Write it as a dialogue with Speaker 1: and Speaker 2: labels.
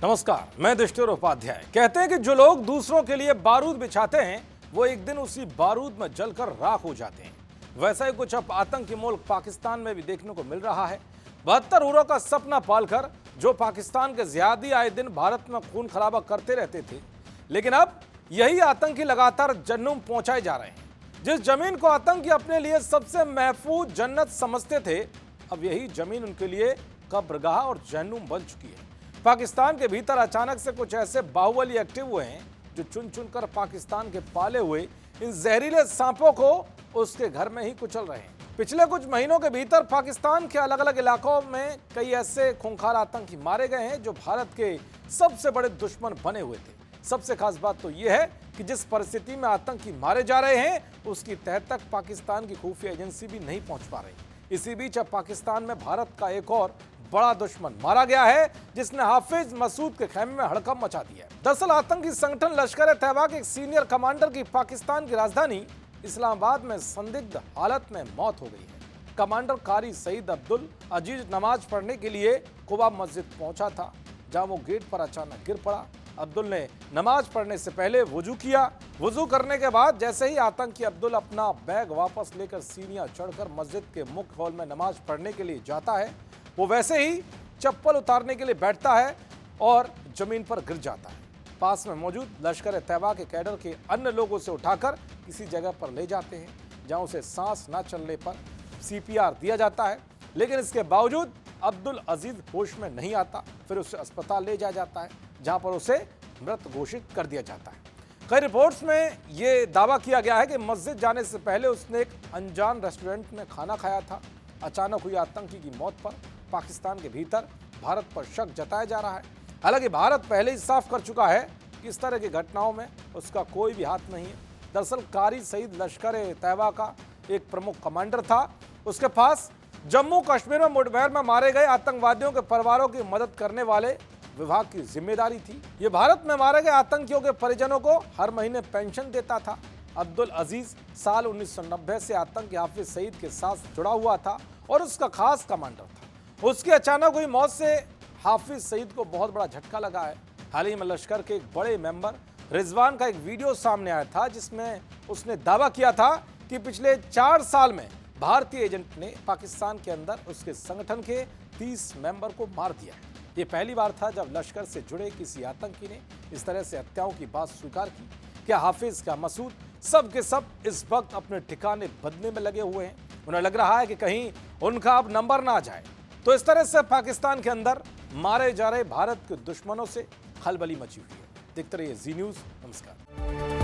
Speaker 1: नमस्कार, मैं दृष्टिर उपाध्याय। कहते हैं कि जो लोग दूसरों के लिए बारूद बिछाते हैं वो एक दिन उसी बारूद में जलकर राख हो जाते हैं। वैसा ही कुछ अब आतंकी मुल्क पाकिस्तान में भी देखने को मिल रहा है। 72 हुरों का सपना पालकर जो पाकिस्तान के जिहादी आए दिन भारत में खून खराबा करते रहते थे, लेकिन अब यही आतंकी लगातार जन्नुम पहुंचाए जा रहे हैं। जिस जमीन को आतंकी अपने लिए सबसे महफूज जन्नत समझते थे, अब यही जमीन उनके लिए कब्रगाह और जहन्नुम बन चुकी है। पाकिस्तान के भीतर अचानक से कुछ ऐसे बाहुबली एक्टिव हुए हैं जो चुन चुनकर पाकिस्तान के पाले हुए इन जहरीले सांपों को उसके घर में ही कुचल रहे हैं। पिछले कुछ महीनों के भीतर पाकिस्तान के अलग अलग इलाकों में कई ऐसे खूंखार आतंकी मारे गए हैं जो भारत के सबसे बड़े दुश्मन बने हुए थे। सबसे खास बात तो यह है कि जिस परिस्थिति में आतंकी मारे जा रहे हैं उसकी तह तक पाकिस्तान की खुफिया एजेंसी भी नहीं पहुंच पा रही। इसी बीच अब पाकिस्तान में भारत का एक और बड़ा दुश्मन मारा गया है जिसने हाफिज मसूद के खेमे में हड़कंप मचा दिया है। दरअसल आतंकी संगठन लश्कर-ए-तैयबा के एक सीनियर कमांडर की पाकिस्तान की राजधानी इस्लामाबाद में संदिग्ध हालत में मौत हो गई है। कमांडर कारी सईद अब्दुल अजीज नमाज पढ़ने के लिए कुबा मस्जिद पहुंचा था, जहां वो गेट पर अचानक गिर पड़ा। अब्दुल ने नमाज पढ़ने से पहले वुजू किया। वुजू करने के बाद जैसे ही आतंकी अब्दुल अपना बैग वापस लेकर सीढ़ियां चढ़कर मस्जिद के मुख्य हॉल में नमाज पढ़ने के लिए जाता है, वो वैसे ही चप्पल उतारने के लिए बैठता है और जमीन पर गिर जाता है। पास में मौजूद लश्कर-ए-तैयबा के कैडर के अन्य लोग उसे उठाकर किसी जगह पर ले जाते हैं, जहां उसे सांस न चलने पर CPR दिया जाता है, लेकिन इसके बावजूद अब्दुल अजीज होश में नहीं आता। फिर उसे अस्पताल ले जाया जाता है, जहां पर उसे मृत घोषित कर दिया जाता है। कई रिपोर्ट्स में यह दावा किया गया है कि मस्जिद जाने से पहले उसने एक अनजान रेस्टोरेंट में खाना खाया था। अचानक हुई आतंकी की मौत पर पाकिस्तान के भीतर भारत पर शक जताया जा रहा है। हालांकि भारत पहले ही साफ कर चुका है कि इस तरह की घटनाओं में उसका कोई भी हाथ नहीं है। दरअसल कारी सईद लश्कर-ए-तैयबा का एक प्रमुख कमांडर था। उसके पास जम्मू कश्मीर में मुठभेड़ में मारे गए आतंकवादियों के परिवारों की मदद करने वाले विभाग की जिम्मेदारी थी। ये भारत में मारे गए आतंकियों के परिजनों को हर महीने पेंशन देता था। अब्दुल अजीज साल 1990 से आतंकी हाफिज सईद के साथ जुड़ा हुआ था और उसका खास कमांडर था। उसकी अचानक हुई मौत से हाफिज सईद को बहुत बड़ा झटका लगा है। हाल ही में लश्कर के एक बड़े मेंबर रिजवान का एक वीडियो सामने आया था जिसमें उसने दावा किया था कि पिछले 4 साल में भारतीय एजेंट ने पाकिस्तान के अंदर उसके संगठन के 30 मेंबर को मार दिया है। ये पहली बार था जब लश्कर से जुड़े किसी आतंकी ने इस तरह से हत्याओं की बात स्वीकार की। क्या हाफिज, क्या मसूद, सब के सब इस वक्त अपने ठिकाने बदलने में लगे हुए हैं। उन्हें लग रहा है कि कहीं उनका अब नंबर ना आ जाए। तो इस तरह से पाकिस्तान के अंदर मारे जा रहे भारत के दुश्मनों से खलबली मची हुई है। देखते रहिए जी न्यूज़। नमस्कार।